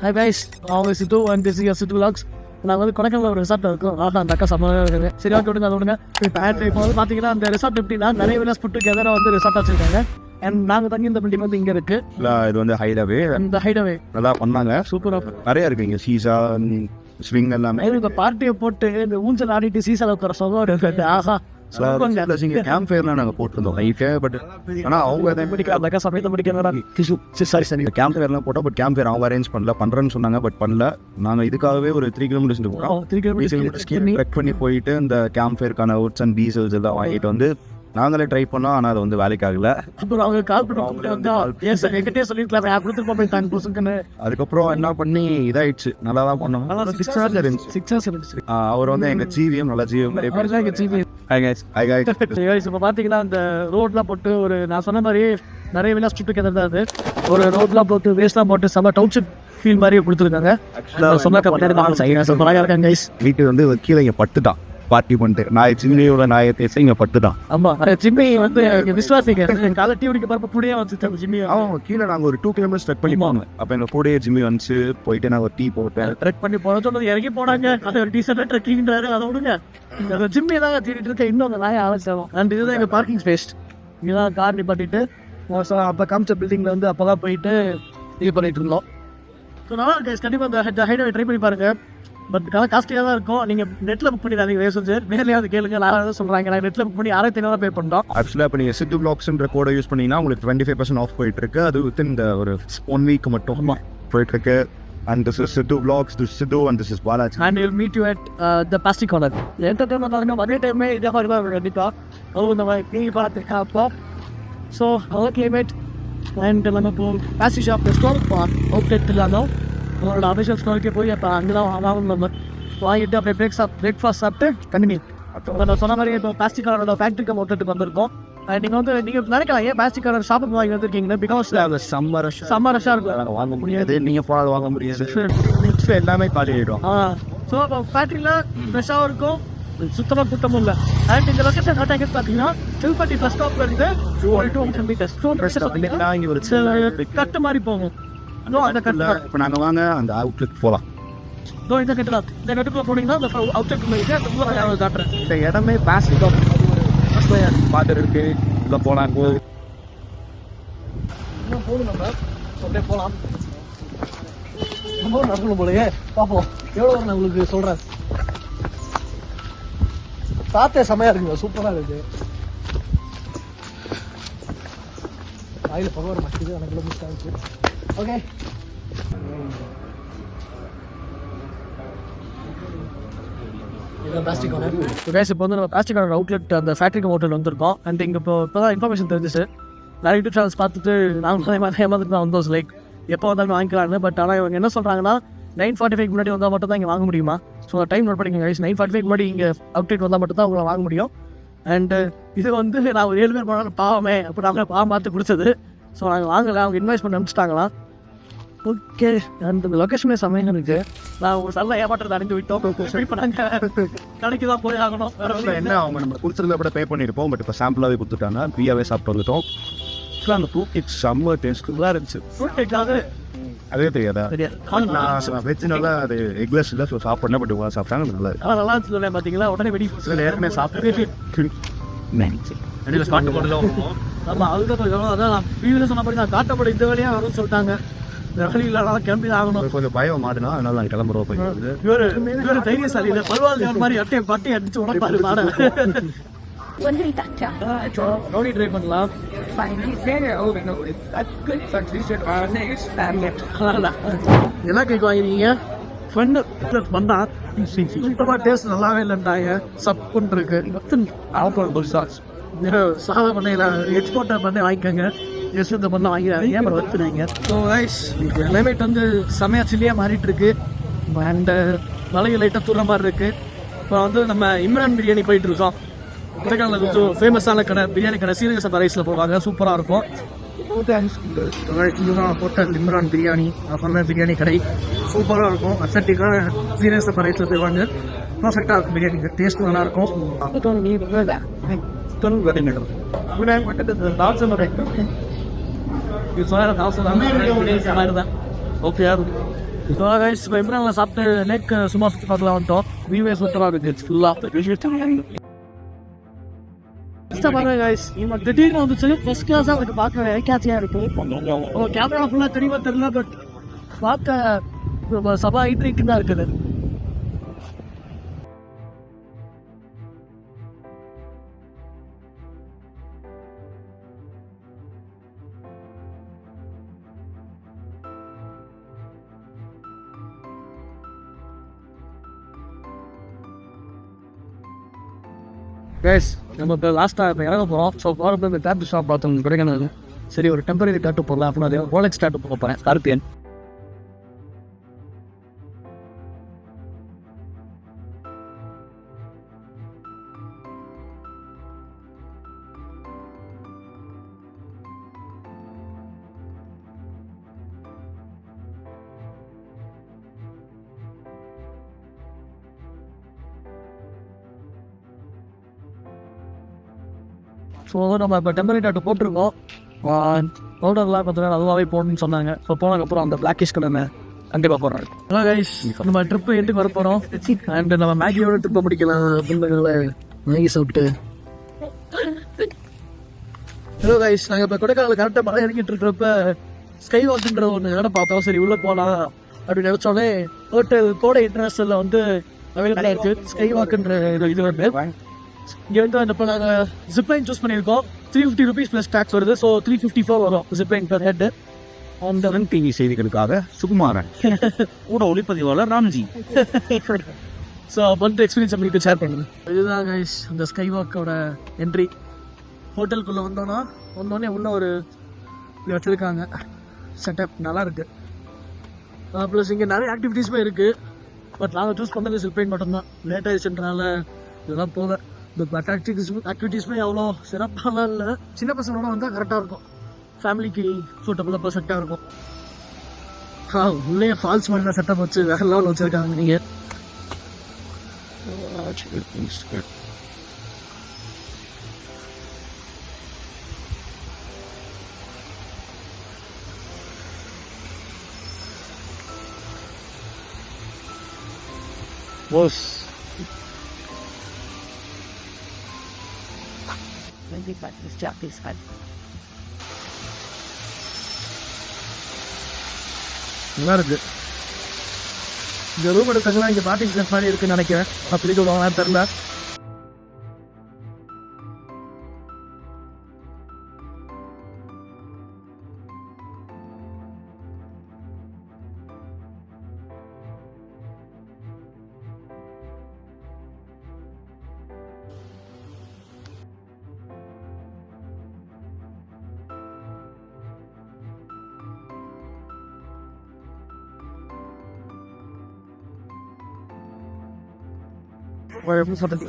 Hi guys, அவங்க சித்து and this is your Situ Vlogs. நாங்கள் வந்து கொடைக்கானல் ஒரு ரிசார்ட் இருக்கும். அந்த அக்கா சமையல் இருக்குது. சரி ஓகே விடுங்க அதை விடுங்க. இப்போ வந்து பார்த்தீங்கன்னா அந்த ரிசார்ட் எப்படின்னா நிறைய விலாஸ் புட்டு கெதராக வந்து ரிசார்ட் வச்சுருக்காங்க. அண்ட் நாங்கள் தங்கி இந்த பில்டிங் வந்து இங்கே இருக்குது. இல்லை இது வந்து ஹைடவே இந்த ஹைடவே நல்லா பண்ணாங்க. சூப்பராக நிறையா இருக்குது இங்கே சீசா ஸ்விங் எல்லாமே. இந்த பார்ட்டியை போட்டு இந்த ஊஞ்சல் ஆடிட்டு சீசாவில் உட்கார சுகம் இருக்குது. ஆஹா கேம்ப் ஃபயர்லாம் நாங்கள் போட்டிருந்தோம் லைஃபே. பட் ஆனால் அவங்க அதை அந்த அக்கா சமயத்தை முடிக்க சரி கேம்ப் ஃபயர்லாம் போட்டோம். பட் கேம்ப் ஃபயர் அவங்க அரேஞ்ச் பண்ணுறேன்னு சொன்னாங்க. பட் பண்ணல. நாங்கள் இதுக்காகவே ஒரு 3 கிலோமீட்டர்ஸ் போகிறோம். 3 கிலோமீட்டர்ஸ் ட்ரெக் பண்ணி போயிட்டு இந்த கேம்ப் ஃபயருக்கான உட்ஸ் அண்ட் டீசல்ஸ் எல்லாம் வாங்கிட்டு வந்து நாங்களே ட்ரை பண்ணோம். ஆனால் அது வந்து வேலைக்கு ஆகல. அப்புறம் அவங்க கால் பண்ணி சொல்லியிருக்கலாம். அதுக்கப்புறம் என்ன பண்ணி இதாயிடுச்சு. நல்லா தான் பண்ணோம். அவர் வந்து எங்கள் ஜீவியம் நல்லா ஜீவியம். இப்போ பார்த்தீங்கன்னா அந்த ரோட்லாம் போட்டு ஒரு நான் சொன்ன மாதிரி நிறைய விலாஸ் சுட்டு கிடந்தாது. ஒரு ரோட்லாம் போட்டு வேஸ்ட்லாம் போட்டு செம்ம டவுன்ஷிப் ஃபீல் மாதிரி கொடுத்துருக்காங்க. வீட்டு வந்து கீழே இங்கே பட்டுட்டான் பார்ட்டி பண்ணிட்டு. நான் சிம்மியோட நாயத்தை இங்கே பட்டுட்டான். ஆமாம் ஜிம்மி வந்து விஸ்வாசிங்க காலை டிவிக்கு பார்ப்ப கூடயே வந்துச்சு ஜிம்மி. அவன் கீழே நாங்கள் ஒரு 2 கிலோமீட்டர்ஸ் ட்ரெக் பண்ணி போனோம். அப்போ எங்கள் கூடயே ஜிம்மி வந்துச்சு. போயிட்டு நாங்கள் ஒரு டீ போட்டேன். ட்ரெக் பண்ணி போன சொன்னது இறங்கி போனாங்க. அதை ஒரு டீசர்ட்டாக ட்ரெக்கிங்கிறாரு. அதை விடுங்க. அந்த ஜிம்மி தான் தேடிட்டு இருக்கேன். இன்னும் அந்த நாயை ஆலோசிச்சோம். அண்ட் இதுதான் எங்கள் பார்க்கிங் ஸ்பேஸ். இங்கே தான் கார் நிப்பாட்டிட்டு அப்போ காமிச்ச பில்டிங்கில் வந்து அப்போ தான் போயிட்டு இது பண்ணிட்டு இருந்தோம். ஸோ நல்லா இருக்கு. கண்டிப்பாக அந்த ஹைடவே ட்ரை பண்ணி பாருங்கள். பட் காஸ்ட்லியாக தான் இருக்கும். நீங்கள் நெட்டில் புக் பண்ணி தரீங்க வேஸ்ட் நேரில் கேளுங்க. யாராவது சொல்கிறாங்க நான் நெட்டில் புக் பண்ணி 6,500 பே பண்ணுறோம். ஆக்சுவலாக இப்போ நீங்கள் சித்து வ்ளாக்ஸ்ன்ற கோடை யூஸ் பண்ணிங்கன்னா உங்களுக்கு 25% ஆஃப் போயிட்டுருக்கு. அது வித்தின் இந்த ஒரு 1 வீக் மட்டும் போயிட்டுருக்கு. And this is Siddhu Vlogs, this is Siddhu and this is Balaji. And we'll meet you at the Plastic Corner. Entertainment ஆகுங்க அதே டைமே இதே மாதிரி தான் கண்டிப்பாக அவங்க நம்ம நீங்கள் பார்த்துருக்கா அப்போ. ஸோ our climate and நம்ம இப்போ பேஸ்ட்ரி ஷாப் ஸ்டோர் அவுட்லெட் இல்லாமல் அவங்களோட அபிஷேக் ஸ்டோருக்கே போய் அப்போ அங்கே தான் வாங்கணும். நம்ம வாங்கிட்டு அப்படியே பிரேக்ஃபாஸ்ட் சாப்பிட்டு கண்டினியூ. நான் சொன்ன மாதிரி இப்போ பிளாஸ்டிக் காரோட ஃபேக்ட்ரிக்கு அவுட்லெட்டுக்கு வந்திருக்கோம். நீங்கள் வந்து நீங்கள் நினைக்கலாம் ஏன் பிளாஸ்டிக் காரோட ஷாப்புக்கு வாங்கி வந்திருக்கீங்கன்னா பிகாஸ் சம்மர் ரஷ்ஷாக இருக்கும். வாங்க முடியாது. நீங்கள் போனால் வாங்க முடியாது. எல்லாமே காலி ஆகிடும். ஸோ இப்போ ஃபேக்ட்ரியில் ஃப்ரெஷ்ஷாகவும் இருக்கும். சுத்தமாக கூட்டமும் இல்லை. அண்ட் இந்த லொக்கேஷன் கரெக்டாக எங்கே பார்த்தீங்கன்னா திருப்பதி பஸ் ஸ்டாப்ல இருந்து 200 மீட்டர்ஸ் இங்கே ஒரு கட்டு மாதிரி போகும். அந்த கட்டில் இப்போ நாங்கள் வாங்க அந்த அவுட்லெட் போகலாம். இந்த கட்டலாம் இந்த கட்டுக்குள்ள போனீங்கன்னா அந்த அவுட்லெட் காட்டுறேன். இந்த இடமே பிளாஸ்டிக்காக பார்த்து இருக்கு. இல்லை போகலாம் போதும். நம்ம அப்படியே போகலாம். ரொம்ப நடக்கணும் போலயே. பார்ப்போம் எவ்வளோ வரும் உங்களுக்கு சொல்கிறேன். சாத்தே செமையாக இருக்குங்க. சூப்பராக இருக்குது. ஆயில் பகவான் மாட்டுது. எனக்கு மிஸ் ஆகிடுச்சு. ஓகே பிளாஸ்டிக் இப்போ வந்து நம்ம பிளாஸ்டிக் அவுட்லெட் அந்த ஃபேக்ட்ரிக்கு அவுட்லெட் வந்திருக்கோம். அண்ட் இங்கே இப்போ தான் இன்ஃபர்மேஷன் தெரிஞ்சிச்சு. நிறைய யூடியூப் சேனல்ஸ் பார்த்துட்டு நாங்கள் ஏமாந்துட்டு தான் வந்தோம். லைக் எப்போ வந்தாலும் வாங்கிக்கலான்னு. பட் ஆனால் இவங்க என்ன சொல்கிறாங்கன்னா 9:45 முன்னாடி வந்தால் மட்டும் தான் இங்கே வாங்க முடியுமா. ஸோ டைம் நோட் பண்ணிக்கோங்க. 9:45 முன்னாடி இங்கே அவுட்லெட் வந்தால் மட்டும் தான் உங்களை வாங்க முடியும். அண்டு இது வந்து நான் ஒரு 7 பேர் போனாலும் பாவமே அப்போ நாங்கள் பாவம் பார்த்து கொடுத்தது. ஸோ நாங்கள் வாங்கலை. அவங்க இன்வெஸ்ட்மெண்ட் அனுப்பிச்சிட்டாங்களாம். ஓகே அந்த லொக்கேஷனே சமையல் இருக்குது. நான் ஒரு நல்ல ஏமாற்றத்தை அடைந்து விட்டோம். இப்போ நாங்கள் கடைக்கு தான் போய் ஆகணும். என்ன அவங்க நம்ம கொடுத்துருந்தா கூட பே பண்ணியிருப்போம். பட் இப்போ சாம்பிளாகவே கொடுத்துட்டாங்க. ஃப்ரீயாகவே சாப்பிட்டு வந்துட்டோம். அந்த ஃப்ரூட் கேக் செம்ம டேஸ்ட்டாக இருந்துச்சு. ஃப்ரூட் கேக்காது அதே தெரியாதா? நான் வெஜ் நல்லா அது எக்லெஸ் இல்லை. ஸோ சாப்பிட்றேன். பட் இவ்வளோ சாப்பிட்டாங்க நல்லா இருக்கு. நல்லா இருந்துச்சு. பார்த்தீங்களா உடனே வெடி நேரமே சாப்பிட்டு காட்டு போட்டுதான். ஆமாம் அதுதான் அதான் நான் வீடியோவில் சொன்ன மாதிரி நான் காட்டப்பட இந்த வேலையாக வரும்னு சொல்லிட்டாங்க. இல்லாத கிளம்பி ஆகணும். கொஞ்சம் பயம் மாடுனா அதனால நான் கிளம்புறோம். போய் இவரு தைரியசாலி இல்லை. பரவாயில்ல மாதிரி அட்டையை பட்டி அடிச்சு உடப்பாரு மாட. ரோடி ட்ரை பண்ணலாம். என்ன கேக் வாங்கிருக்கீங்க? ஃப்ரெண்டு பண்ணா சுத்தமாக டேஸ்ட் நல்லாவே இல்லைன்ட்டாங்க. சப்புன்னு இருக்கு. சாதா பண்ணையில் எக்ஸ்போர்ட்டர் பண்ணி வாங்கிக்கோங்க. இந்த பண்ண வாங்கிறாங்க. ஏன் வருத்துனாங்க. ஸோ ரைஸ் கிளைமேட் வந்து செமையாக சில்லியாக மாறிட்டு இருக்கு. அண்ட் மலையை லைட்டாக தூர மாதிரி இருக்குது. இப்போ வந்து நம்ம இம்ரான் பிரியாணி போயிட்டு இருக்கோம். கொடைக்கானல் கொஞ்சம் ஃபேமஸான கடை பிரியாணி கடை. சீரகசபா ரைஸில் போவாங்க. சூப்பராக இருக்கும். ஹோட்டல் இம்ரான் பிரியாணி பண்ண பிரியாணி கடை சூப்பராக இருக்கும். அசட்டிக்காக சீரகசபா ரைஸில் செய்வாங்க. பர்ஃபெக்டாக இருக்கும். பிரியாணி டேஸ்ட் நல்லாயிருக்கும். ஓகே ஸோ கைஸ் இப்போ இம்ரானில் சாப்பிட்டு லேக் சும்மா சுற்றி பார்க்கலாம் வந்துட்டோம். வியூவே சூப்பராக இருக்குது ஃபுல்லாக. பாருங்க கைஸ், இவங்க திடீர்னு வந்துச்சு ஃபர்ஸ்ட் கிளாஸாக அவருக்கு பார்க்க கேட்சியாக இருக்கு. கேமரா ஃபுல்லாக தெளிவாக தெரியல, பட் பார்க்க சபா ஐட்ரிக்கு தான் இருக்குது. கைஸ் நம்ம இப்போ லாஸ்ட்டாக இப்போ இறங்க போகிறோம். ஸோ போகிறப்ப இந்த டேட்டு ஷாப் பார்த்தோம் கிடைக்கணும். சரி ஒரு டெம்பரரி டேட்டு போடலாம் அப்படின்னு அதே ரோலெக்ஸ் டேட்டு போக போகிறேன். கார்த்தியன் ஸோ நம்ம இப்போ டெம்பரரி டாட்டு போட்டிருக்கோம். பவுடர்லாம் பார்த்தீங்கன்னா அதுவாகவே போடணும்னு சொன்னாங்க. ஸோ போனதுக்கப்புறம் அந்த பிளாக்கிஷ் கலர் கண்டிப்பாக போடுறாங்க. ஹலோ கைஸ், நம்ம ட்ரிப்பு எட்டுக்கு வர போகிறோம். அண்ட் நம்ம மேகியோட ட்ரிப்பை முடிக்கலாம் அப்படின்றதுல மேகி சாப்பிட்டு. ஹலோ கைஸ், நாங்கள் இப்போ கொடைக்கானல் கரெக்டாக மழை இறங்கிட்டு இருக்கிறப்ப ஸ்கை வாக்குன்ற ஒன்று இடம் பார்த்தோம். சரி உள்ளே போகலாம் அப்படின்னு நினச்சோடனே ஹோட்டல் கோடை இன்டர்நேஷனலில் வந்து அவைலபிளாக இருக்குது ஸ்கை வாக்குன்ற இது வந்து. இங்கே வந்து இப்போ நாங்கள் ஜிப்லைன் சூஸ் பண்ணியிருக்கோம். 350 rupees ப்ளஸ் டேக்ஸ் வருது. ஸோ 354 வரும் ஜிப்லைன் பர் ஹெட். அந்த டிவி செய்திகளுக்காக சுகுமாரன் கூட ஒளிப்பதிவாளர் ராம்ஜி. ஸோ வந்து எக்ஸ்பீரியன்ஸ் உங்களுக்கு ஷேர் பண்ணுங்கள். இதுதான் கைஸ் இந்த ஸ்கை வாக்கோட என்ட்ரி. ஹோட்டலுக்குள்ளே வந்தோடனே உள்ள ஒரு வச்சுருக்காங்க செட்டப் நல்லா இருக்குது. ப்ளஸ் இங்கே நிறைய ஆக்டிவிட்டீஸுமே இருக்குது. பட் நாங்கள் சூஸ் பண்ணது ஜிப்லைன் மட்டும்தான். லேட் ஆகிடுச்சுன்றனால இதெல்லாம் போக இந்த ஆக்டிவிட்டீஸுமே அவ்வளோ சிறப்பாலாம் இல்லை. சின்ன பசங்களோட வந்தால் கரெக்டாக இருக்கும். ஃபேமிலிக்கு சூட்டபுளாக பர்ஃபெக்டாக இருக்கும். உள்ளே ஃபால்ஸ் மாதிரி தான் செட்டப் வச்சு வேறு லெவலில் வச்சுருக்காங்க. நீங்கள் போஸ் நல்லா இருக்குது. இந்த ரூம் எடுத்தாங்கன்னா இங்கே பார்ட்டி ஸ்பேஸ் மாதிரி இருக்குன்னு நினைக்கிறேன். அப்படி சொல்லுவாங்க தெரில. எப்படி சொல்றது